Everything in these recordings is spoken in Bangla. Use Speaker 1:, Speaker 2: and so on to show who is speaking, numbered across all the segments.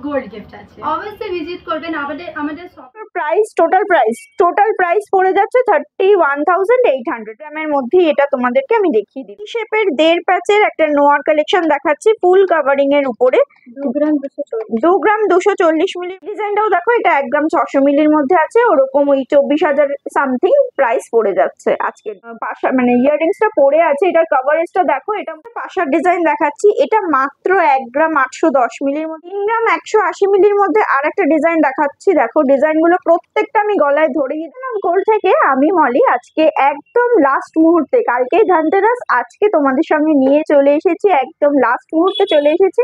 Speaker 1: গোল্ড গিফট আছে, অবশ্যই ভিজিট করবেন আমাদের
Speaker 2: প্রাইস টোটাল প্রাইস পড়ে যাচ্ছে 31,800 গ্রামের মধ্যেই। এটা তোমাদেরকে আমি দেখিয়ে দিই। শেপের 1.5 প্যাচের একটা নোয়ার কালেকশন দেখাচ্ছি ফুল কাভারিং এর উপরে, 2 গ্রাম 240 মিলি। ডিজাইনটাও দেখো, এটা 1 গ্রাম 600 মিলির মধ্যে আছে, ওরকম ওই 24,000 সামথিং প্রাইস পড়ে যাচ্ছে। আজকে পাশা মানে ইয়াররিংসটা পড়ে আছে, এটার কভারেজটা দেখো। এটা পাশার ডিজাইন দেখাচ্ছি, এটা মাত্র 1 গ্রাম 810 মিলির মধ্যে। 3 গ্রাম 180 মিলির মধ্যে আর একটা ডিজাইন দেখাচ্ছি, দেখো ডিজাইনগুলো প্রত্যেকটা আমি গলায় ধরিয়ে দিলাম। গোল্ড থেকে আমি মলি আজকে একদম লাস্ট মুহূর্তে, কালকেই ধনতেরাস, আজকে তোমাদের সঙ্গে নিয়ে চলে এসেছি, একদম লাস্ট মুহূর্তে চলে এসেছি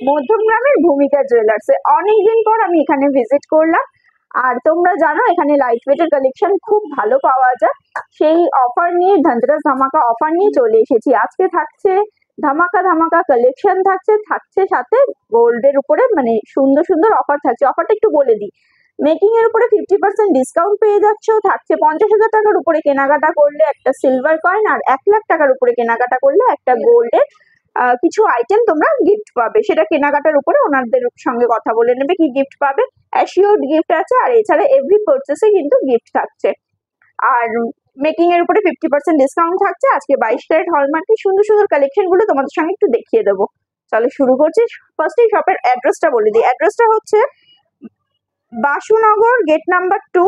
Speaker 2: মধ্যমগ্রামের ভূমিকা জুয়েলার্সে। অনেকদিন পর আমি এখানে ভিজিট করলাম। আর তোমরা জানো এখানে লাইট ওয়েটের কালেকশন খুব ভালো পাওয়া যায়, সেই অফার নিয়ে ধনতেরাস ধামাকা অফার নিয়ে চলে এসেছি। আজকে থাকছে ধামাকা কালেকশন, থাকছে সাথে গোল্ডের উপরে মানে সুন্দর সুন্দর অফার থাকছে। অফারটা একটু বলে দিই, মেকিং এর উপরে 50% ডিসকাউন্ট পেয়ে যাচ্ছ, থাকছে 50,000 টাকার উপরে কেনাকাটা করলে একটা সিলভার কয়েন, আর 1 লাখ টাকার উপরে কেনাকাটা করলে একটা গোল্ডের কিছু আইটেম তোমরা গিফট পাবে। সেটা কেনাকাটার উপরে ওনাদের সঙ্গে কথা বলে নেবে কি গিফট পাবে। অ্যাসিওর্ড গিফট আছে, আর এছাড়া এভরি পারচেসে কিন্তু গিফট থাকছে। আর মেকিং এর উপরে 50% ডিসকাউন্ট থাকছে। আজকে 22 ক্যারেট হলমার্কের সুন্দর সুন্দর কালেকশন গুলো তোমাদের সঙ্গে একটু দেখিয়ে দেবো। চলো শুরু করছি। ফার্স্টে শপের অ্যাড্রেসটা বলে দিই। অ্যাড্রেসটা হচ্ছে Basunagar, gate number 2,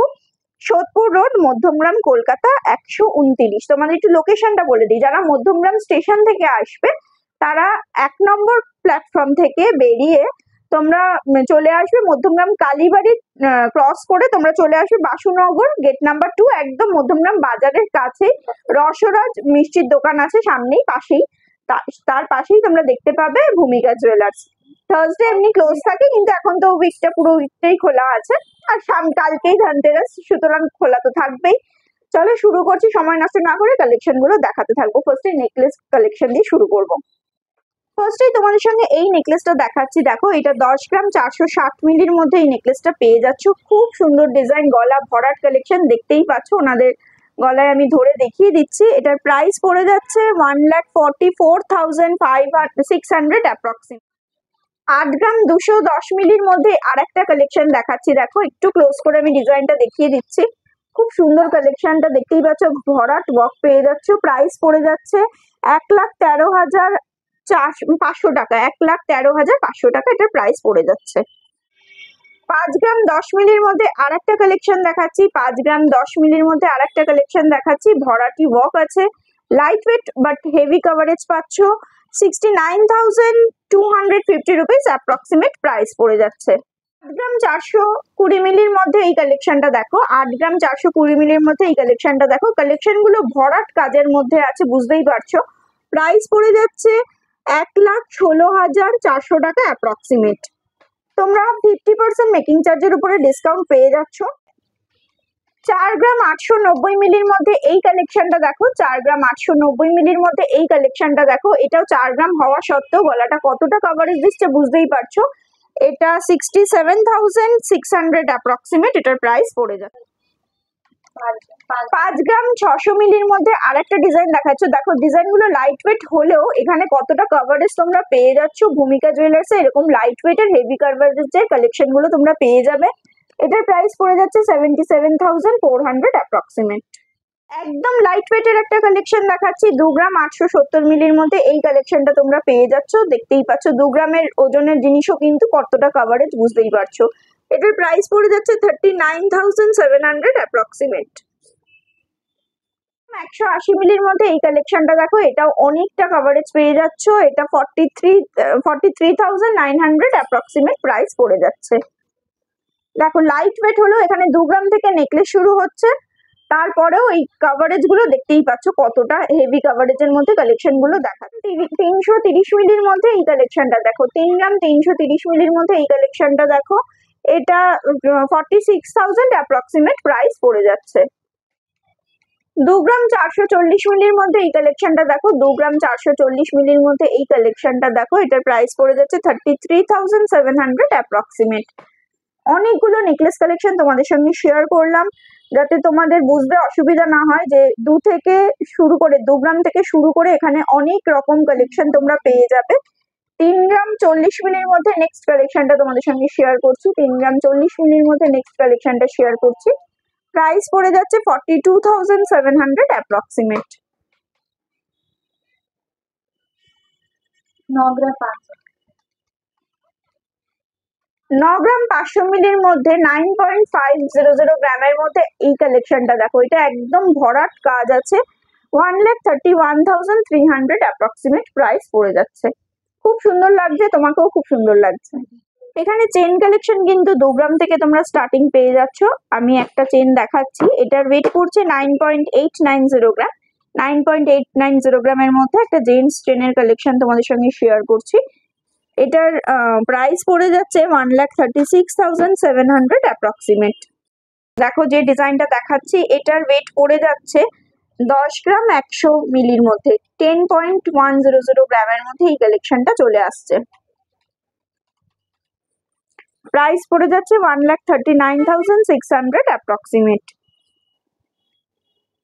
Speaker 2: Sodepur road, Madhyamgram, Kolkata 129। তোমাদের একটু লোকেশনটা বলে দিই। যারা মধ্যমগ্রাম স্টেশন থেকে আসবে তারা 1 নম্বর প্ল্যাটফর্ম থেকে বেরিয়ে তোমরা চলে আসবে মধ্যমগ্রাম কালীবাড়ি ক্রস করে তোমরা চলে আসবে বাসুনগর, গেট নাম্বার 2, একদম মধ্যমগ্রাম বাজারের কাছে রসরাজ মিষ্টির দোকান আছে সামনেই, পাশেই। তার পাশেই তোমরা দেখতে পাবে ভূমিকা জুয়েলার্স। থার্সডে এমনি ক্লোজ থাকে, কিন্তু এখন তো উইকটা পুরো উইকটাই খোলা আছে। আর কালকেই ধনতেরাস, সুতরাং খোলা তো থাকবেই। চলো শুরু করছি, সময় নষ্ট না করে কালেকশন গুলো দেখাতে থাকবো। ফার্স্টে নেকলেস কালেকশন দিয়ে শুরু করবো। ফার্স্টেই তোমাদের সঙ্গে এই নেকলেসটা দেখাচ্ছি, দেখো এটা 10 গ্রাম 460 মিলির মধ্যে এই নেকলেসটা পেয়ে যাচ্ছ। খুব সুন্দর ডিজাইন, গলা ভরাট কালেকশন, দেখতেই পাচ্ছ ওনাদের গলায় আমি ধরে দেখিয়ে দিচ্ছি। এটার প্রাইস পড়ে যাচ্ছে 1,44,600 অ্যাপ্রক্সিমেট। 8 গ্রাম 210 মিলির মধ্যে আর একটা কালেকশন দেখাচ্ছি, দেখো একটু ক্লোজ করে আমি ডিজাইনটা দেখিয়ে দিচ্ছি। খুব সুন্দর কালেকশনটা, দেখতেই পাচ্ছ ভরাট ওয়ার্ক পেয়ে যাচ্ছ। প্রাইস পড়ে যাচ্ছে 1,13,500 টাকা, 1,13,500 টাকা এটার প্রাইস পড়ে যাচ্ছে। 5 গ্রাম 10 মিলির মধ্যে আর একটা কালেকশন দেখাচ্ছি, 5 গ্রাম 10 মিলির মধ্যে আর একটা কালেকশন দেখাচ্ছি। ভরাটি ওয়ার্ক আছে, light weight but heavy coverage পাচ্ছ। 69,250 রুপিস অ্যাপ্রক্সিমেট প্রাইস পড়ে যাচ্ছে। 8 গ্রাম 420 মিলির মধ্যে এই কালেকশনটা দেখো, 8 গ্রাম 420 মিলির মধ্যে এই কালেকশনটা দেখো। কালেকশন গুলো ভরাট কাজের মধ্যে আছে, বুঝতেই পারছো। প্রাইস পড়ে যাচ্ছে 1,16,400 টাকা অ্যাপ্রক্সিমেট। তোমরা 50% মেকিং চার্জের উপরে ডিসকাউন্ট পেয়ে যাচ্ছ। 4 গ্রাম 890 মিলির মধ্যে এই কালেকশনটা দেখো, 4 গ্রাম 890 মিলির মধ্যে এই কালেকশনটা দেখো। এটাও 4 গ্রাম হওয়া সত্ত্বেও গলাটা কতটা কভারেজ দিচ্ছে বুঝতেই পারছো। এটা 67,600 অ্যাপ্রক্সিমেট এটার প্রাইস পড়ে যাচ্ছে। 5 গ্রাম 600 মিলির মধ্যে আর একটা ডিজাইন দেখাচ্ছ, দেখো ডিজাইন গুলো লাইট ওয়েট হলেও এখানে কতটা কভারেজ তোমরা পেয়ে যাচ্ছ। ভূমিকা জুয়েলার্সে এরকম লাইট ওয়েটের হেভি কভারেজের কালেকশন গুলো তোমরা পেয়ে যাবে। এটার প্রাইস পড়ে যাচ্ছে 77,400 অ্যাপ্রক্সিমেট। একদম লাইট ওয়েটের একটা কালেকশন দেখাচ্ছি, 2 গ্রাম 870 মিলির মধ্যে এই কালেকশনটা তোমরা পেয়ে যাচ্ছ। দেখতেই পাচ্ছ 2 গ্রামের ওজনের জিনিসও কিন্তু কতটা কভারেজ বুঝতেই পারছো। এটার প্রাইস পড়ে যাচ্ছে 39,700 অ্যাপ্রক্সিমেট। 180 মিলির মধ্যে এই কালেকশনটা দেখো, এটাও অনেকটা কভারেজ পেয়ে যাচ্ছ। এটা 43,900 অ্যাপ্রক্সিমেট প্রাইস পড়ে যাচ্ছে। দেখো লাইট ওয়েট হলো, এখানে 2 গ্রাম থেকে নেকলেস শুরু হচ্ছে, তারপরেও এই কভারেজ গুলো দেখতেই পাচ্ছ কতটা হেভি কভারেজের মধ্যে কালেকশন গুলো দেখাচ্ছে। 330 মিলির মধ্যে এই কালেকশনটা দেখো, 3 গ্রাম 330 মিলির মধ্যে এই কালেকশনটা দেখো। এটা 46,000 অ্যাপ্রক্সিমেট প্রাইস পড়ে যাচ্ছে। 2 গ্রাম 440 মিলির মধ্যে এই কালেকশনটা দেখো, 2 গ্রাম 440 মিলির মধ্যে এই কালেকশনটা দেখো। এটার প্রাইস পড়ে যাচ্ছে 33,700 অ্যাপ্রক্সিমেট। অনেকগুলো নেকলেস কালেকশন তোমাদের সঙ্গে শেয়ার করলাম, যাতে তোমাদের বুঝতে অসুবিধা না হয় যে 2 গ্রাম থেকে শুরু করে এখানে অনেক রকম কালেকশন তোমরা পেয়ে যাবে। 3 গ্রাম 40 মিলির মধ্যে নেক্সট কালেকশনটা তোমাদের সঙ্গে শেয়ার করছি। 3 গ্রাম 40 মিলির মধ্যে নেক্সট কালেকশনটা শেয়ার করছি। প্রাইস পড়ে যাচ্ছে 42,700 অ্যাপ্রক্সিমেট।
Speaker 1: 9 গ্রাম 500।
Speaker 2: 9 গ্রাম 500 মিলির মধ্যে 9.500 গ্রামের মধ্যে এই কালেকশনটা দেখো, এটা একদম ভরাট কাজ আছে। 1,31,300 অ্যাপ্রক্সিমেট প্রাইস পড়ে যাচ্ছে। খুব সুন্দর লাগছে, তোমাকেও খুব সুন্দর লাগছে। এখানে চেন কালেকশন কিন্তু 2 গ্রাম থেকে তোমরা স্টার্টিং পেয়ে যাচ্ছ। আমি একটা চেন দেখাচ্ছি, এটার ওয়েট পড়ছে 9.890 গ্রাম। 9.890 গ্রামের মধ্যে একটা জেন্টস চেনের কালেকশন তোমাদের সঙ্গে শেয়ার করছি। এটার প্রাইস পড়ে যাচ্ছে 1,36,700 অ্যাপ্রক্সিমেট। দেখো যে ডিজাইনটা দেখাচ্ছি, এটার ওয়েট পড়ে যাচ্ছে 10 গ্রাম 100 মিলির মধ্যে। 10.100 গ্রামের মধ্যে এই কালেকশনটা চলে আসছে। প্রাইস পড়ে যাচ্ছে 1,39,600 অ্যাপ্রক্সিমেট।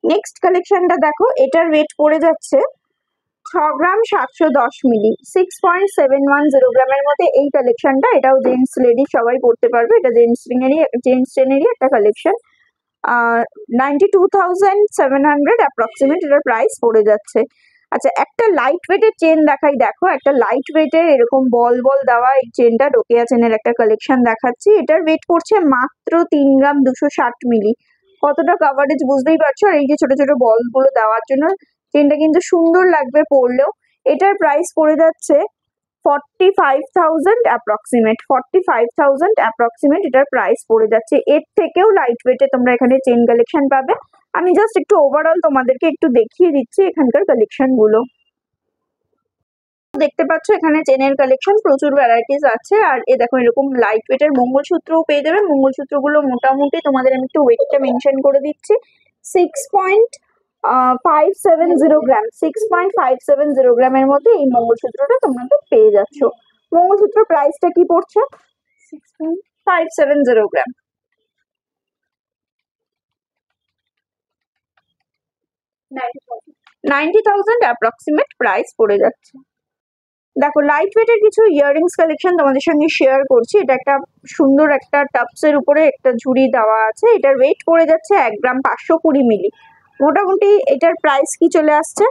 Speaker 2: নেক্সট কালেকশনটা দেখো, এটার ওয়েট পড়ে যাচ্ছে 6 গ্রাম 710 মিলি। 6.710 গ্রামের মধ্যে এই কালেকশনটা। এটাও জেন্টস লেডি সবাই পড়তে পারবে। এটা জেন্টস চেনেরই একটা কালেকশন। 92,700 অ্যাপ্রক্সিমেট এটার প্রাইস পড়ে যাচ্ছে। আচ্ছা, একটা লাইট ওয়েটের চেন দেখাই। দেখো, একটা লাইট ওয়েটের এরকম বল বল দেওয়া এই চেনটা ডোকিয়া চেনের একটা কালেকশন দেখাচ্ছি। এটার ওয়েট পড়ছে মাত্র 3 গ্রাম 260 মিলি। কতটা কাভারেজ বুঝতেই পারছো। আর এই যে ছোট ছোট বল গুলো দেওয়ার জন্য চেনটা কিন্তু সুন্দর লাগবে পরলেও। এটার প্রাইস পড়ে যাচ্ছে 45,000 অ্যাপ্রক্সিমেট। 45,000 অ্যাপ্রক্সিমেট এটার প্রাইস পড়ে যাচ্ছে। এর থেকেও লাইট ওয়েটে তোমরা এখানে চেন কালেকশন পাবে। আমি জাস্ট একটু ওভারঅল তোমাদেরকে একটু দেখিয়ে দিচ্ছি এখানকার কালেকশন গুলো। দেখতে পাচ্ছ এখানে চেনের কালেকশন প্রচুর ভ্যারাইটিস আছে। আর এ দেখো, এরকম লাইট ওয়েটের মঙ্গলসূত্রও পেয়ে যাবে। মঙ্গলসূত্রগুলো মোটামুটি তোমাদের আমি একটু ওয়েটটা মেনশন করে দিচ্ছি। 6.570 গ্রাম। 6.570 গ্রামের মধ্যে এই মঙ্গলসূত্রটা তোমরা পেয়ে যাচ্ছ। মঙ্গলসূত্র প্রাইসটা কি পড়ছে? 6.570 গ্রাম। 90,000 অ্যাপ্রক্সিমেট প্রাইস পড়ে যাচ্ছে। দেখো, লাইট ওয়েটের কিছু ইয়াররিংস কালেকশন তোমাদের সঙ্গে শেয়ার করছি। এটা একটা সুন্দর একটা টাপসের উপরে একটা ঝুড়ি দেওয়া আছে। এটার ওয়েট পড়ে যাচ্ছে 1 গ্রাম 520 মিলি। মোটামুটি এটার প্রাইস কি চলে আসছে?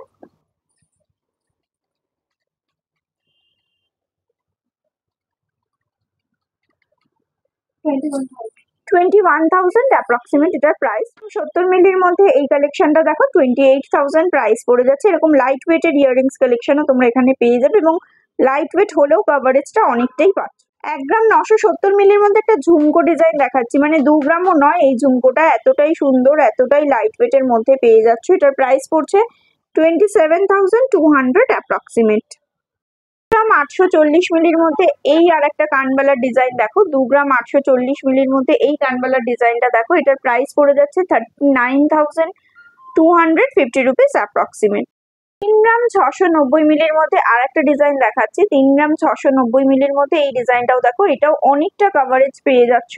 Speaker 2: 21,000 অ্যাপ্রক্সিমেট এটার প্রাইস। 70 মিলির মধ্যে এই কালেকশনটা দেখো, 28,000 প্রাইস পড়ে যাচ্ছে। এরকম লাইট ওয়েটের ইয়াররিংস কালেকশনও তোমরা এখানে পেয়ে যাবে এবং লাইট ওয়েট হলেও কভারেজটা অনেকটাই পাচ্ছ। 1 গ্রাম 970 মিলির মধ্যে একটা ঝুমকো ডিজাইন দেখাচ্ছি। মানে 2 গ্রামও নয়, এই ঝুমকোটা এতটাই সুন্দর, এতটাই লাইট ওয়েটের মধ্যে পেয়ে যাচ্ছ। এটার প্রাইস পড়ছে 27,200 অ্যাপ্রক্সিমেট। 2 গ্রাম 840 মিলির মধ্যে এই আর একটা কানবালার ডিজাইন দেখো। 2 গ্রাম 840 মিলির মধ্যে এই কানবালার ডিজাইনটা দেখো। এটার প্রাইস পড়ে যাচ্ছে 39,250 রুপিস অ্যাপ্রক্সিমেট। 3 গ্রাম 690 মিলির মধ্যে আর একটা ডিজাইন দেখাচ্ছি। 3 গ্রাম 690 মিলির মধ্যে এই ডিজাইনটাও দেখো। এটাও অনেকটা কভারেজ পেয়ে যাচ্ছ।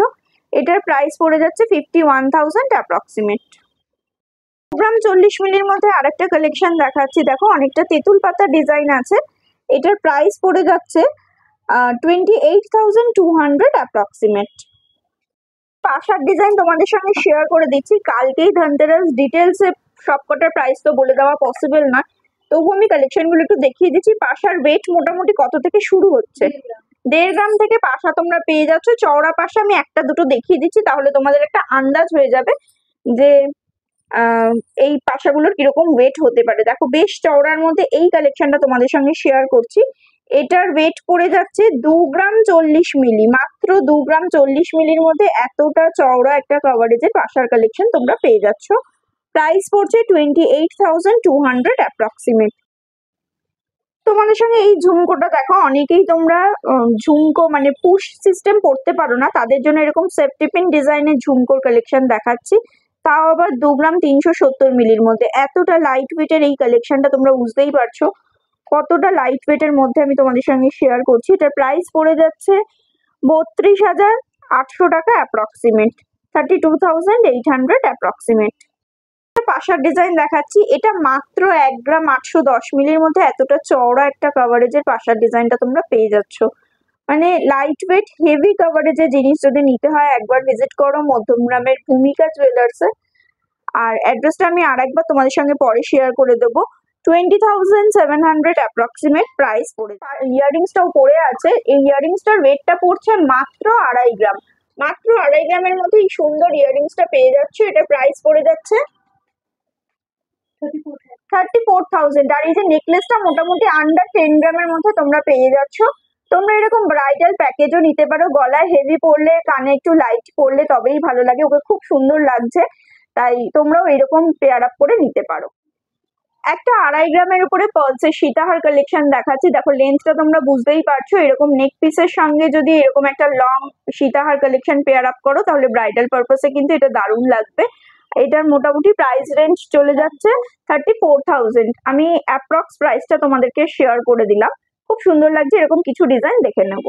Speaker 2: এটার প্রাইস পড়ে যাচ্ছে 51,000 অ্যাপ্রক্সিমেট। 2 গ্রাম 40 মিলির মধ্যে আরেকটা কালেকশন দেখাচ্ছি। দেখো, অনেকটা তেঁতুল পাতা ডিজাইন আছে। এটার প্রাইস পড়ে যাচ্ছে 28,200 অ্যাপ্রক্সিমেট। পাশার ডিজাইন তোমাদের সঙ্গে শেয়ার করে দিচ্ছি। কালকেই ধনতেরাস, ডিটেলসে সবকটার প্রাইস তো বলে দেওয়া পসিবল না, তবু আমি কালেকশনগুলো একটু দেখিয়ে দিচ্ছি। পাশার ওয়েট মোটামুটি কত থেকে শুরু হচ্ছে? 1.5 গ্রাম থেকে পাশা তোমরা পেয়ে যাচ্ছ। চওড়া পাশা আমি একটা দুটো দেখিয়ে দিচ্ছি, তাহলে তোমাদের একটা আন্দাজ হয়ে যাবে যে এই পাশাগুলোর কিরকম ওয়েট হতে পারে। দেখো, বেশ চওড়ার মধ্যে এই কালেকশনটা তোমাদের সঙ্গে শেয়ার করছি। এটার ওয়েট পড়ে যাচ্ছে 2 গ্রাম 40 মিলি। মাত্র 2 গ্রাম 40 মিলির মধ্যে এতটা চওড়া একটা কভারেজে পাশার কালেকশন তোমরা পেয়ে যাচ্ছ। প্রাইস পড়ছে 28,200 অ্যাপ্রক্সিমেট। তোমাদের সঙ্গে এই ঝুমকোটা দেখো, অনেকেই তোমরা ঝুমকো মানে পুশ সিস্টেম পড়তে পারো না, তাদের জন্য এরকম সেফটি পিন ডিজাইনের ঝুমকোর কালেকশন দেখাচ্ছি। তাও আবার 2 গ্রাম 370 মিলির মধ্যে। এতটা লাইট ওয়েটের এই কালেকশনটা তোমরা বুঝতেই পারছো কতটা লাইট ওয়েটের মধ্যে আমি তোমাদের সঙ্গে শেয়ার করছি। এটার প্রাইস পড়ে যাচ্ছে 32,800 টাকা অ্যাপ্রক্সিমেট। 32,800 অ্যাপ্রক্সিমেট। পাশার ডিজাইন দেখাচ্ছি, এটা মাত্র 1 গ্রাম 810 মিলির মধ্যে এতটা চওড়া একটা কাভারেজের পাশার ডিজাইনটা তোমরা পেয়ে যাচ্ছ। মানে লাইট ওয়েট হেভি কাভারেজের জিনিস যদি নিতে হয় একবার ভিজিট করো মধ্যমগ্রামের ভূমিকা জুয়েলার্সে। আর অ্যাড্রেসটা আমি আরেকবার তোমাদের সঙ্গে পরে শেয়ার করে দেবো। 20,700 অ্যাপ্রক্সিমেট প্রাইস পড়ে। ইয়াররিংসটাও পড়ে আছে, এই ইয়াররিংসটার ওয়েটটা পড়ছে মাত্র 2.5 গ্রাম। মাত্র 2.5 গ্রামের মধ্যে এই সুন্দর ইয়াররিংসটা পেয়ে যাচ্ছ। এটা প্রাইস পড়ে যাচ্ছে 34,000। আর এই যে নেকলেসটা মোটামুটি আন্ডার 10 গ্রামের মধ্যে তোমরা পেয়ে যাচ্ছ। তোমরা এরকম ব্রাইডাল প্যাকেজও নিতে পারো, গলায় হেভি পরলে কানে একটু লাইট পরলে তবেই ভালো লাগে, ওকে খুব সুন্দর লাগছে, তাই তোমরাও এরকম পেয়ার আপ করে নিতে পারো। একটা 2.5 গ্রামের উপরে পার্লসের সীতাহার কালেকশন দেখাচ্ছি। দেখো লেন্থটা তোমরা বুঝতেই পারছো, এরকম নেক পিসের সঙ্গে যদি এরকম একটা লং সীতাহার কালেকশন পেয়ার আপ করো তাহলে ব্রাইডাল পারপাসে কিন্তু এটা দারুণ লাগবে। এটার মোটামুটি প্রাইস রেঞ্জ চলে যাচ্ছে 34,000। আমি অ্যাপ্রক্স প্রাইসটা তোমাদেরকে শেয়ার করে দিলাম। খুব সুন্দর লাগছে, এরকম কিছু ডিজাইন দেখে নেব।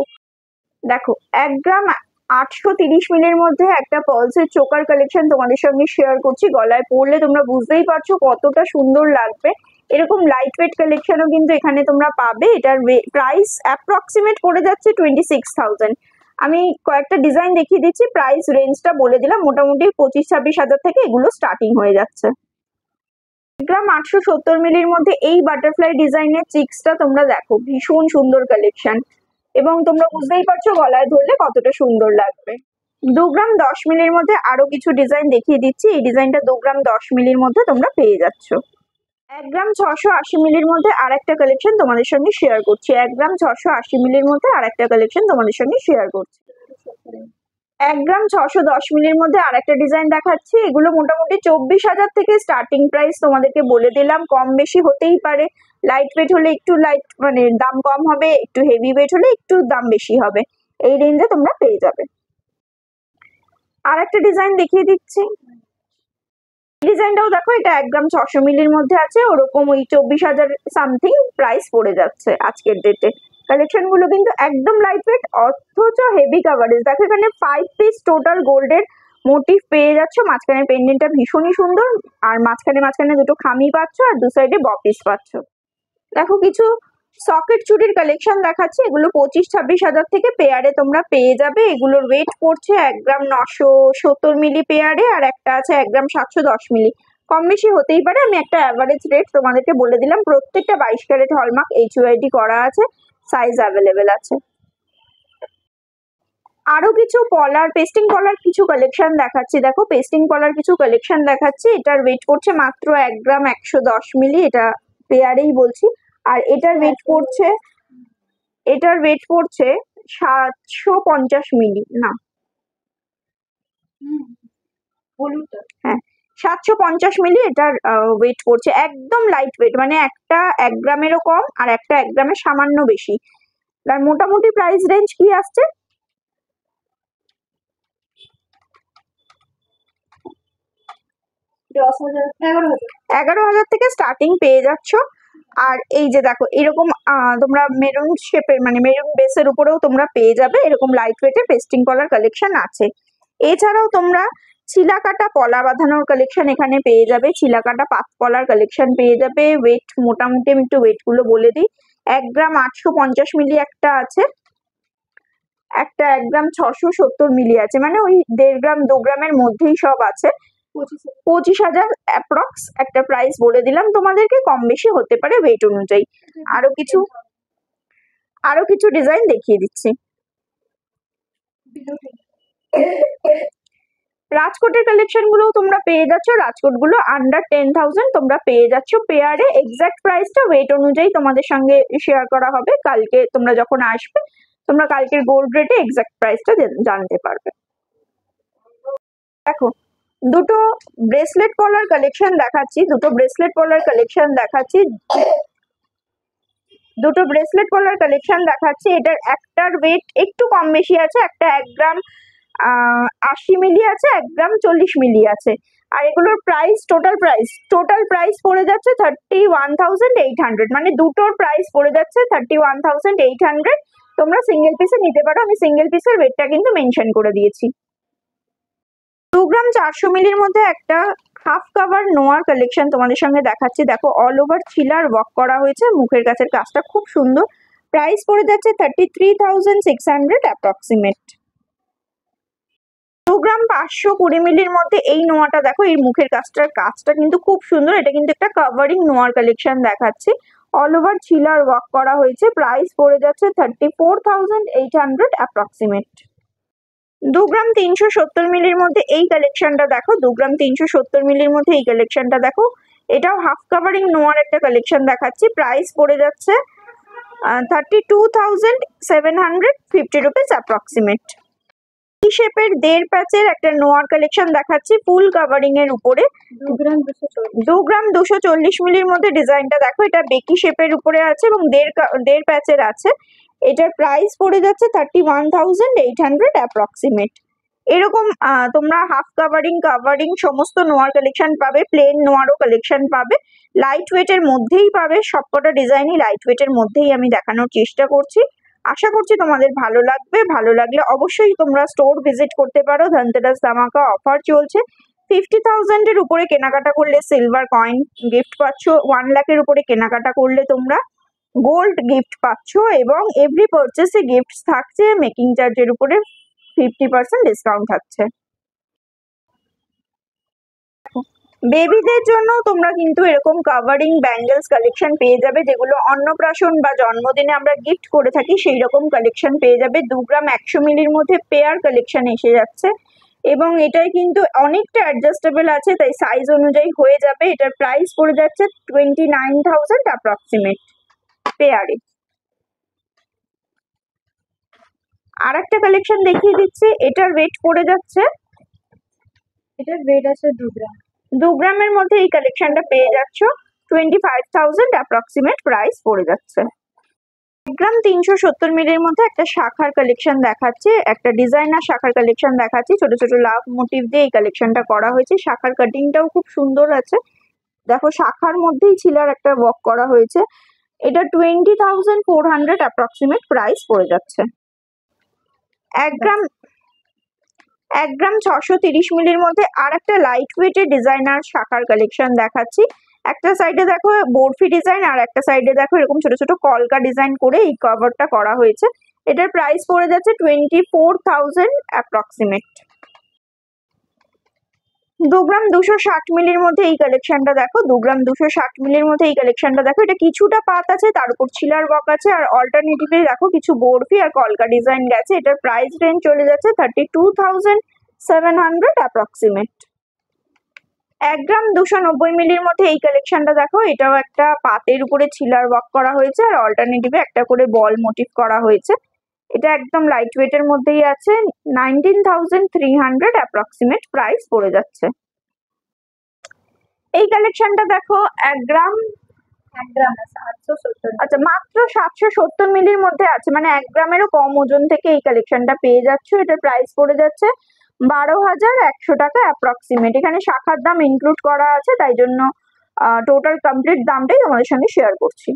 Speaker 2: দেখো 1 গ্রাম 830 মিলির মধ্যে একটা পার্লসের চোকার কালেকশন তোমাদের সঙ্গে শেয়ার করছি। গলায় পরলে তোমরা বুঝতেই পারছো কতটা সুন্দর লাগবে। এরকম লাইট ওয়েট কালেকশনও কিন্তু এখানে তোমরা পাবে। এটার প্রাইস অ্যাপ্রক্সিমেট পড়ে যাচ্ছে 26,000। আমি কয়েকটা ডিজাইন দেখিয়ে দিচ্ছি, প্রাইস রেঞ্জটা বলে দিলাম। মোটামুটি 25-26 হাজার থেকে এগুলো স্টার্টিং হয়ে যাচ্ছে। গ্রাম 870 মিলির মধ্যে এই বাটারফ্লাই ডিজাইনের চিক্সটা তোমরা দেখো, ভীষণ সুন্দর কালেকশন, এবং তোমরা বুঝতেই পারছো গলায় ধরলে কতটা সুন্দর লাগবে। 2 গ্রাম 10 মিলির মধ্যে আরো কিছু ডিজাইন দেখিয়ে দিচ্ছি। এই ডিজাইনটা 2 গ্রাম 10 মিলির মধ্যে তোমরা পেয়ে যাচ্ছ। 1 গ্রাম 680 মিলির মধ্যে আর একটা কালেকশন তোমাদের সঙ্গে শেয়ার করছি। 1 গ্রাম 680 মিলির মধ্যে আর একটা কালেকশন তোমাদের সঙ্গে শেয়ার করছি। 1 গ্রাম 610 মিলির মধ্যে আর একটা ডিজাইন দেখাচ্ছি। এগুলো মোটামুটি 24,000 থেকে স্টার্টিং প্রাইস তোমাদেরকে বলে দিলাম। কম বেশি হতেই পারে, লাইট ওয়েট হলে একটু লাইট মানে দাম কম হবে, একটু হেভি ওয়েট হলে একটু দাম বেশি হবে, এই রেঞ্জে তোমরা পেয়ে যাবে। আর একটা ডিজাইন দেখিয়ে দিচ্ছি। ডিজাইনটাও দেখো, এটা 1 গ্রাম 600 মিলির মধ্যে আছে, ওরকম ওই 24,000 সামথিং প্রাইস পড়ে যাচ্ছে আজকের ডেটে। কালেকশন গুলো কিন্তু একদম লাইট ওয়েট অথচ হেভি কাভারেজ। দেখো এখানে 5 পিস টোটাল গোল্ডের মোটিভ পেয়ে যাচ্ছ। মাঝখানে পেন্ডেন্টটা ভীষণই সুন্দর, আর মাঝখানে দুটো খামি পাচ্ছ, আর দু সাইডে বপিস পাচ্ছ। দেখো কিছু সকেট চুড়ির কালেকশন দেখাচ্ছি। এগুলো 25-26 হাজার থেকে পেয়ারে তোমরা পেয়ে যাবে। এগুলোর ওয়েট পড়ছে 1 গ্রাম 970 মিলি পেয়ারে, আর একটা আছে 1 গ্রাম 710 মিলি। কম বেশি হতেই পারে, আমি একটা অ্যাভারেজ রেট তোমাদেরকে বলে দিলাম। প্রত্যেকটা 22 ক্যারেট হলমার্ক HUID করা আছে, সাইজ অ্যাভেলেবেল আছে। আরো কিছু পলার, পেস্টিং পলার কিছু কালেকশন দেখাচ্ছি। দেখো পেস্টিং পলার কিছু কালেকশন দেখাচ্ছি। এটার ওয়েট পড়ছে মাত্র 1 গ্রাম 110 মিলি, এটা পেয়ারেই বলছি। আর এটার ওয়েট পড়ছে 750 মিলি, না হ্যাঁ 750 মিলি এটার ওয়েট পড়ছে। একদম লাইট ওয়েট, মানে একটা 1 গ্রামেরও কম আর একটা 1 গ্রামের সামান্য বেশি। তার মোটামুটি প্রাইস রেঞ্জ কি আসছে? 11,000 থেকে স্টার্টিং পেয়ে যাচ্ছ। আর এই যে দেখো এরকম তোমরা মেরুন শেপের মানে মেরুন বেসের উপরেও তোমরা পেয়ে যাবে এরকম লাইট ওয়েটের পেস্টিং পলার কালেকশন আছে। এছাড়াও তোমরা চিলাকাটা পলা বাঁধানোর কালেকশন এখানে পেয়ে যাবে, চিলাকাটা পাত পলার কালেকশন পেয়ে যাবে। ওয়েট মোটামুটি আমি একটু ওয়েট গুলো বলে দিই। 1 গ্রাম 850 মিলি একটা আছে, একটা 1 গ্রাম 670 মিলি আছে, মানে ওই 1.5 গ্রাম 2 গ্রামের মধ্যেই সব আছে। 25,000 অ্যাপ্রক্স একটা প্রাইস বলে দিলাম তোমাদেরকে, কম বেশি হতে পারে ওয়েট অনুযায়ী। আরো কিছু ডিজাইন দেখিয়ে দিচ্ছি। রাজকোটের কালেকশন গুলো তোমরা পেয়ে যাচ্ছ। রাজকোট গুলো আন্ডার 10,000 তোমরা পেয়ে যাচ্ছ পেয়ারে। এক্সাক্ট প্রাইসটা ওয়েট অনুযায়ী তোমাদের সঙ্গে শেয়ার করা হবে। কালকে তোমরা যখন আসবে তোমরা কালকের গোল্ড রেটে এক্সাক্ট প্রাইসটা জানতে পারবে। দেখো দুটো ব্রেসলেট পলার কালেকশন দেখাচ্ছি। দুটো ব্রেসলেট পলার কালেকশন দেখাচ্ছি। এটার একটার ওয়েট একটু কম বেশি আছে, একটা 1 গ্রাম 80 মিলি আছে, 1 গ্রাম 40 মিলি আছে। আর এগুলোর প্রাইস টোটাল প্রাইস পড়ে যাচ্ছে 31,800, মানে দুটোর প্রাইস পড়ে যাচ্ছে 31,800। তোমরা সিঙ্গেল পিসে নিতে পারো, আমি সিঙ্গেল পিসের ওয়েটটা কিন্তু মেনশন করে দিয়েছি। 2 গ্রাম 400 মিলির মধ্যে একটা হাফ কাভার নোয়ার কালেকশন তোমাদের সঙ্গে দেখাচ্ছি। দেখো অল ওভার ছিলার ওয়ার্ক করা হয়েছে, মুখের কাছের কাজটা খুব সুন্দর। প্রাইস পড়ে যাচ্ছে 33,600 অ্যাপ্রক্সিমেট। 2 গ্রাম 520 মিলির মধ্যে এই নোয়াটা দেখো, এই মুখের কাজটা কিন্তু খুব সুন্দর। এটা কিন্তু একটা কাভারিং নোয়ার কালেকশন দেখাচ্ছি, অল ওভার ছিলার ওয়ার্ক করা হয়েছে। প্রাইস পড়ে যাচ্ছে 34,800 অ্যাপ্রক্সিমেট। 2 গ্রাম 370 মিলির মধ্যে এই কালেকশনটা দেখো, 2 গ্রাম 370 মিলির মধ্যে এই কালেকশনটা দেখো। এটাও হাফ কাভারিং নোয়ার একটা কালেকশন দেখাচ্ছি। প্রাইস পড়ে যাচ্ছে 32,750 রুপিস অ্যাপ্রক্সিমেট। এই শেপের 1.5 প্যাচের একটা নোয়ার কালেকশন দেখাচ্ছি, ফুল কাভারিং এর উপরে। 2 গ্রাম 240 মিলির মধ্যে ডিজাইনটা দেখো, এটা বেকি শেপের উপরে আছে এবং 1.5 প্যাচের আছে। এটার প্রাইস পড়ে যাচ্ছে 31,800 অ্যাপ্রক্সিমেট। এরকম তোমরা হাফ কাভারিং সমস্ত নোয়ার কালেকশন পাবে, প্লেন নোয়ারও কালেকশন পাবে, লাইট ওয়েটের মধ্যেই পাবে। সবকটা ডিজাইনই লাইট ওয়েটের মধ্যেই আমি দেখানোর চেষ্টা করছি। আশা করছি তোমাদের ভালো লাগবে। ভালো লাগলে অবশ্যই তোমরা স্টোর ভিজিট করতে পারো। ধনতেরাস ধামাকা অফার চলছে। 50,000 এর উপরে কেনাকাটা করলে সিলভার কয়েন গিফট পাচ্ছ, 1 লাখের উপরে কেনাকাটা করলে তোমরা গোল্ড গিফট পাচ্ছ এবং এভরি পারচেসে গিফট থাকছে। মেকিং চার্জের উপরে 50% ডিসকাউন্ট থাকছে। বেবিদের জন্য তোমরা কিন্তু এরকম কাভারিং ব্যাঙ্গেলস কালেকশন পেয়ে যাবে, যেগুলো অন্নপ্রাশন বা জন্মদিনে আমরা গিফট করে থাকি, সেই রকম কালেকশন পেয়ে যাবে। 2 গ্রাম 100 মিলির মধ্যে পেয়ার কালেকশন এসে যাচ্ছে এবং এটাই কিন্তু অনেকটা অ্যাডজাস্টেবল আছে, তাই সাইজ অনুযায়ী হয়ে যাবে। এটার প্রাইস পড়ে যাচ্ছে 29,000 অ্যাপ্রক্সিমেট পেয়ারে। আর একটা কালেকশন দেখিয়ে দিচ্ছি, এটার ওয়েট পড়ে যাচ্ছে,
Speaker 1: এটার ওয়েট আছে 2 গ্রাম।
Speaker 2: 2 গ্রামের মধ্যে এই কালেকশনটা পেয়ে যাচ্ছ 25,000 অ্যাপ্রক্সিমেট প্রাইস পড়ে যাচ্ছে। 1 গ্রাম 370 মিলির মধ্যে একটা শাখার কালেকশন দেখাচ্ছে, একটা ডিজাইনার শাখার কালেকশন দেখাচ্ছি। ছোট ছোট লাভ মোটিভ দিয়ে এই কালেকশনটা করা হয়েছে। শাখার কাটিংটাও খুব সুন্দর আছে। দেখো শাখার মধ্যেই ছিলার একটা ওয়ার্ক করা হয়েছে। এটা 20,400 অ্যাপ্রক্সিমেট প্রাইস পড়ে যাচ্ছে। 1 গ্রাম 630 মিলির মধ্যে আর একটা লাইট ওয়েটের ডিজাইনার শাখার কালেকশন দেখাচ্ছি। একটা সাইডে দেখো বরফি ডিজাইন আর একটা সাইডে দেখো এরকম ছোট ছোট কলকা ডিজাইন করে এই কভারটা করা হয়েছে। এটার প্রাইস পড়ে যাচ্ছে 24,000 অ্যাপ্রক্সিমেট। 2 গ্রাম 260 মিলির মধ্যে এই কালেকশনটা দেখো, 2 গ্রাম 260 মিলির মধ্যে এই কালেকশনটা দেখো। এটা কিছুটা পাত আছে, তার উপর ছিলার ওয়ার্ক আছে, আর অল্টারনেটিভলি দেখো কিছু বরফি আর কলকা ডিজাইন গেছে। এটার প্রাইস রেঞ্জ চলে যাচ্ছে 32,700 অ্যাপ্রক্সিমেট। 1 গ্রাম 290 মিলির মধ্যে এই কালেকশনটা দেখো, এটাও একটা পাতের উপরে ছিলার ওয়ার্ক করা হয়েছে আর অল্টারনেটিভে একটা করে বল মোটিভ করা হয়েছে। এটা একদম লাইট ওয়েটের মধ্যেই আছে। 19,300 অ্যাপ্রক্সিমেট প্রাইস পড়ে যাচ্ছে। এই কালেকশনটা দেখো 1 গ্রাম
Speaker 1: 770।
Speaker 2: আচ্ছা মাত্র 770 মিলির মধ্যে আছে, মানে 1 গ্রামেরও কম ওজন থেকে এই কালেকশনটা পেয়ে যাচ্ছ। এটার প্রাইস পড়ে যাচ্ছে 12,100 টাকা অ্যাপ্রক্সিমেট। এখানে শাখার দাম ইনক্লুড করা আছে, তাই জন্য টোটাল কমপ্লিট দামটাই তোমাদের সঙ্গে শেয়ার করছি।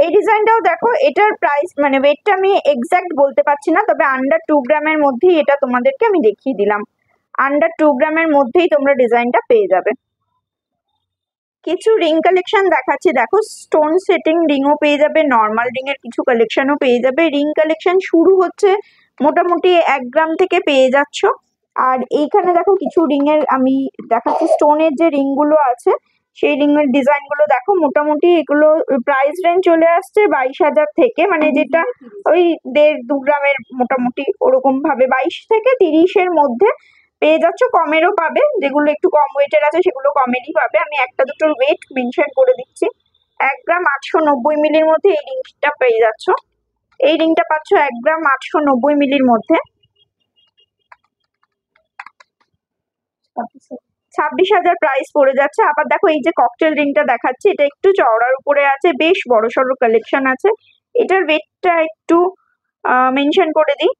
Speaker 2: এই ডিজাইনটাও দেখো, এটার প্রাইস মানে ওয়েটটা আমি এক্সাক্ট বলতে পারছি না, তবে আন্ডার 2 গ্রামের মধ্যেই এটা তোমাদেরকে আমি দেখিয়ে দিলাম। আন্ডার 2 গ্রামের মধ্যেই তোমরা ডিজাইনটা পেয়ে যাবে। কিছু রিং কালেকশন দেখাচ্ছি, দেখো স্টোন সেটিং রিংও পেয়ে যাবে, নর্মাল রিং এর কিছু কালেকশনও পেয়ে যাবে। রিং কালেকশন শুরু হচ্ছে মোটামুটি 1 গ্রাম থেকে পেয়ে যাচ্ছ। আর এইখানে দেখো কিছু রিং এর আমি দেখাচ্ছি, স্টোনের যে রিং গুলো আছে সেই রিং এর ডিজাইন গুলো দেখো। মোটামুটি এগুলো প্রাইস রেঞ্জ চলে আসছে 22,000 থেকে, মানে যেটা ওই 1.5-2 গ্রামের মোটামুটি ওরকম ভাবে 22 থেকে 30-এর মধ্যে পেয়ে যাচ্ছ। কমেরও পাবে, যেগুলো একটু কম ওয়েটের আছে সেগুলো কমেরই পাবে। আমি একটা দুটোর ওয়েট মেনশন করে দিচ্ছি। 1 গ্রাম 890 মিলির মধ্যে এই রিংটা পেয়ে যাচ্ছ। এই রিংটা পাচ্ছ 1 গ্রাম 890 মিলির মধ্যে 26,000 প্রাইস পড়ে যাচ্ছে। আবার দেখো এই যে ককটেল রিংটা দেখাচ্ছি, এটা একটু চওড়ার উপরে আছে, বেশ বড় সড়ো কালেকশন আছে। এটার ওয়েটটা একটু মেনশন করে দিই।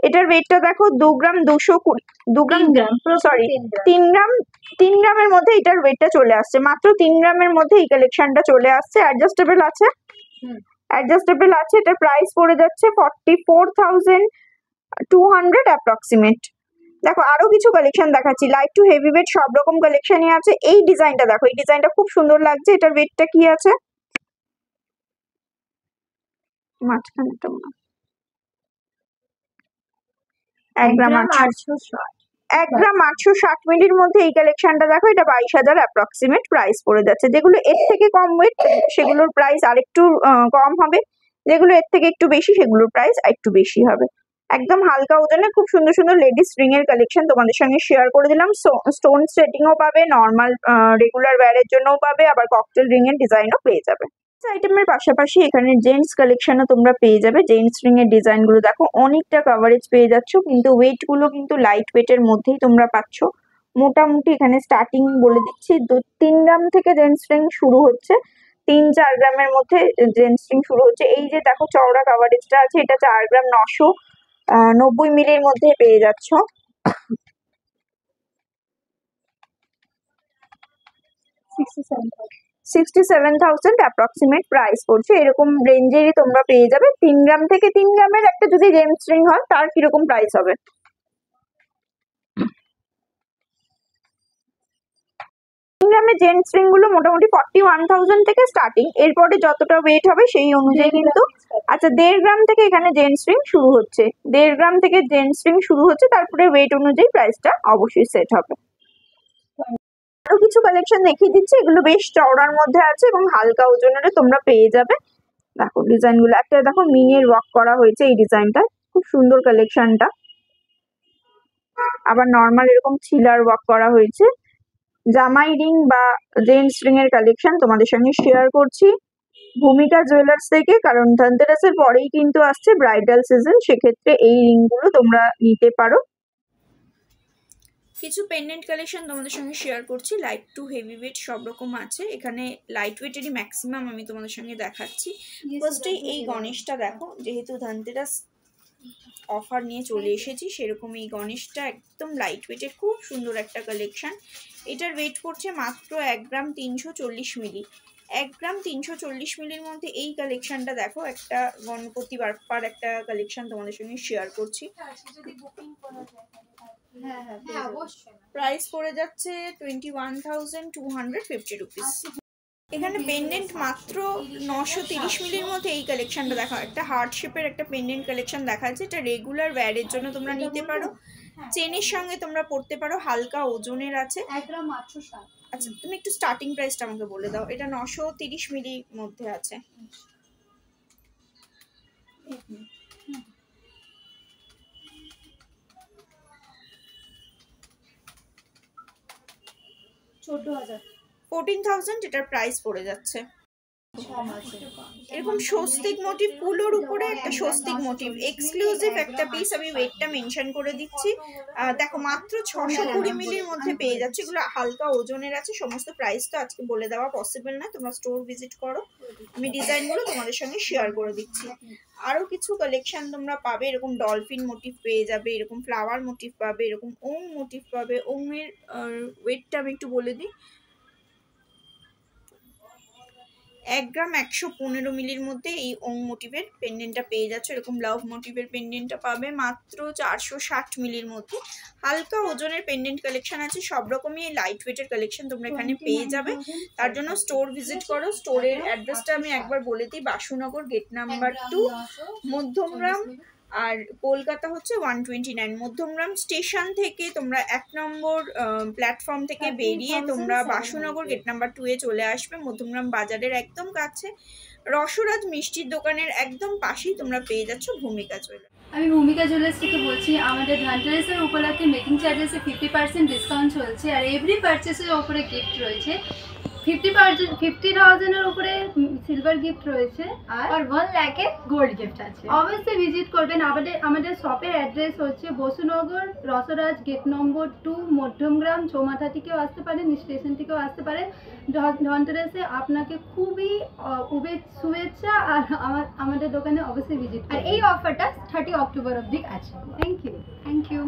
Speaker 2: এটার ওয়েটটা দেখো 2 গ্রাম 3 গ্রামের মধ্যে এটার ওয়েটটা চলে আসছে। মাত্র 3 গ্রামের মধ্যে এই কালেকশনটা চলে আসছে। অ্যাডজাস্টেবল আছে, এটার প্রাইস পড়ে যাচ্ছে 44,000 200 অ্যাপ্রক্সিমেট। দেখো আরো কিছু কালেকশন দেখাচ্ছি, লাইট টু হেভি ওয়েট সব রকম কালেকশনই আছে। এই ডিজাইনটা দেখো, এই ডিজাইনটা খুব সুন্দর লাগছে। এটার ওয়েটটা কি আছে, মাঝখানেটা 1 গ্রাম 860, 1 গ্রাম 860 মিলির মধ্যে এই কালেকশনটা দেখো। এটা 22,000 অ্যাপ্রক্সিমেট প্রাইস পড়ে যাচ্ছে। যেগুলো এর থেকে কম ওয়েট সেগুলোর প্রাইস আরেকটু কম হবে, যেগুলো এর থেকে একটু বেশি সেগুলোর প্রাইস একটু বেশি হবে। একদম হালকা ওজনে খুব সুন্দর সুন্দর লেডিস রিং এর কালেকশন তোমাদের সঙ্গে শেয়ার করে দিলাম। স্টোন সেটিংও পাবে, নর্মাল রেগুলার ওয়্যারের জন্যও পাবে, আবার ককটেল রিং এর ডিজাইনও পেয়ে যাবে। আইটেমের পাশাপাশি এখানে জেন্টস কালেকশনও তোমরা পেয়ে যাবে। জেন্টস রিং এর ডিজাইন গুলো দেখো, অনেকটা কভারেজ পেয়ে যাচ্ছ, কিন্তু ওয়েট গুলো কিন্তু লাইট ওয়েটের মধ্যেই তোমরা পাচ্ছ। মোটামুটি এখানে স্টার্টিং বলে দিচ্ছি 2-3 গ্রাম থেকে জেন্টস রিং শুরু হচ্ছে, 3-4 গ্রামের মধ্যে জেন্টস রিং শুরু হচ্ছে। এই যে দেখো চওড়া কভারেজটা আছে, এটা 4 গ্রাম 990 মিলির মধ্যে পেয়ে যাচ্ছ। 67,000 অ্যাপ্রক্সিমেট প্রাইস পড়ছে। এরকম রেঞ্জেরই তোমরা পেয়ে যাবে। 3 গ্রাম থেকে 3 গ্রামের একটা যদি জেন্টস রিং হয় তার কিরকম প্রাইস হবে, গ্রামের জেন্টস রিং গুলো মোটামুটি 41,000 থেকে স্টার্টিং। এরপরে যতটা ওয়েট হবে সেই অনুযায়ী কিন্তু। আচ্ছা 1.5 গ্রাম থেকে এখানে জেন্টস রিং শুরু হচ্ছে, 1.5 গ্রাম থেকে জেন্টস রিং শুরু হচ্ছে, তারপরে ওয়েট অনুযায়ী প্রাইসটা অবশ্যই সেট হবে। আরো কিছু কালেকশন দেখিয়ে দিচ্ছি, এগুলো বেশ চওড়ার মধ্যে আছে এবং হালকা ওজনের তোমরা পেয়ে যাবে। দেখো ডিজাইন গুলো, একটা দেখো মিনের ওয়ার্ক করা হয়েছে, এই ডিজাইনটা খুব সুন্দর কালেকশনটা। আবার নর্মাল এরকম ছিলার ওয়ার্ক করা হয়েছে। জামাই রিং বা জেন্টস রিং এর কালেকশন তোমাদের সঙ্গে শেয়ার করছি ভূমিকা জুয়েলার্স থেকে, কারণ ধনতেরাসের পরেই কিন্তু আসছে ব্রাইডাল সিজন, সেক্ষেত্রে এই রিং গুলো তোমরা নিতে পারো। কিছু পেন্ডেন্ট কালেকশন তোমাদের সঙ্গে শেয়ার করছি, লাইট টু হেভি ওয়েট সব রকম আছে। এখানে লাইট ওয়েটেরই ম্যাক্সিমাম আমি তোমাদের সঙ্গে দেখাচ্ছি। ফার্স্টে এই গণেশটা দেখো, যেহেতু ধনতেরাস অফার নিয়ে চলে এসেছি, সেরকম এই গণেশটা একদম লাইট ওয়েটের খুব সুন্দর একটা কালেকশন। এটার ওয়েট পড়ছে মাত্র 1 গ্রাম 340 মিলি। 1 গ্রাম 340 মিলির মধ্যে এই কালেকশনটা দেখো, একটা গণপতি বাপ্পার একটা কালেকশন তোমাদের সঙ্গে শেয়ার করছি। প্রাইস পড়ে যাচ্ছে 21,250 রুপিস। এখানে পেন্ডেন্ট মাত্র 930 মিলির মধ্যে এই কালেকশনটা দেখা, একটা হার্ট শেপের একটা পেন্ডেন্ট কালেকশন দেখা যাচ্ছে। এটা রেগুলার ওয়্যারের জন্য তোমরা নিতে পারো, চেনের সঙ্গে তোমরা পড়তে পারো, হালকা ওজনের আছে।
Speaker 1: 1 গ্রাম 860।
Speaker 2: আচ্ছা তুমি একটু স্টার্টিং প্রাইসটা আমাকে বলে দাও। এটা 930 মিলির মধ্যে আছে। 14,000 এটার প্রাইস পড়ে যাচ্ছে। এরকম স্বস্তিক মোটিভ ফুলোর উপরে একটা স্বস্তিক মোটিভ এক্সক্লুসিভ একটা পিস, আমি ওয়েটটা মেনশন করে দিচ্ছি। দেখো মাত্র 620 মিলির মধ্যে পেয়ে যাচ্ছে। এগুলো হালকা ওজনের আছে। সমস্ত প্রাইস তো আজকে বলে দেওয়া পসিবল না, তোমরা স্টোর ভিজিট করো, আমি ডিজাইনগুলো তোমাদের সঙ্গে শেয়ার করে দিচ্ছি। আরো কিছু কালেকশন তোমরা পাবে, এরকম ডলফিন মোটিভ পেয়ে যাবে, এরকম ফ্লাওয়ার মোটিভ পাবে, এরকম ওং মোটিভ পাবে। ওংয়ের ওয়েটটা আমি একটু বলে দিই, 1 গ্রাম 115 মিলির মধ্যে এই ওং মোটিভের পেন্ডেন্টটা পেয়ে যাচ্ছে। এরকম লাভ মোটিভের পেন্ডেন্টটা পাবে মাত্র 460 মিলির মধ্যে। হালকা ওজনের পেন্ডেন্ট কালেকশন আছে, সব রকমই লাইট ওয়েটের কালেকশন তোমরা এখানে পেয়ে যাবে। তার জন্য স্টোর ভিজিট করো। স্টোরের অ্যাড্রেসটা আমি একবার বলে দিই, বাসুনগর গেট নাম্বার 2, মধ্যমগ্রাম, আর কলকাতা হচ্ছে 129। মধ্যমগ্রাম স্টেশন থেকে তোমরা 1 নম্বর প্ল্যাটফর্ম থেকে বেরিয়ে তোমরা বাসুনগর গেট নাম্বার 2 এ চলে আসবে। মধ্যমগ্রাম বাজারের একদম কাছে রসরাজ মিষ্টির দোকানের একদম পাশেই তোমরা পেয়ে যাচ্ছ ভূমিকা জুয়েলার্স।
Speaker 1: আমি ভূমিকা জুয়েলার্স থেকে বলছি। আমাদের ধনতেরাসের উপলক্ষে মেকিং চার্জেসে 50% ডিসকাউন্ট চলছে, আর এভরি পারচেসের ওপরে গিফট রয়েছে। 50,000-এর উপরে সিলভার গিফট রয়েছে, আর 1 লাখে গোল্ড গিফট আছে। অবশ্যই ভিজিট করবেন। আমাদের শপের অ্যাড্রেস হচ্ছে বসুনগর রসরাজ গেট নম্বর 2, মধ্যমগ্রাম। চৌমাথা থেকেও আসতে পারেন, স্টেশন থেকেও আসতে পারেন। ধনতেরাসে আপনাকে খুবই শুভেচ্ছা, আর আমাদের দোকানে অবশ্যই ভিজিট। আর এই অফারটা 30 অক্টোবর অবধি আছে। Thank you.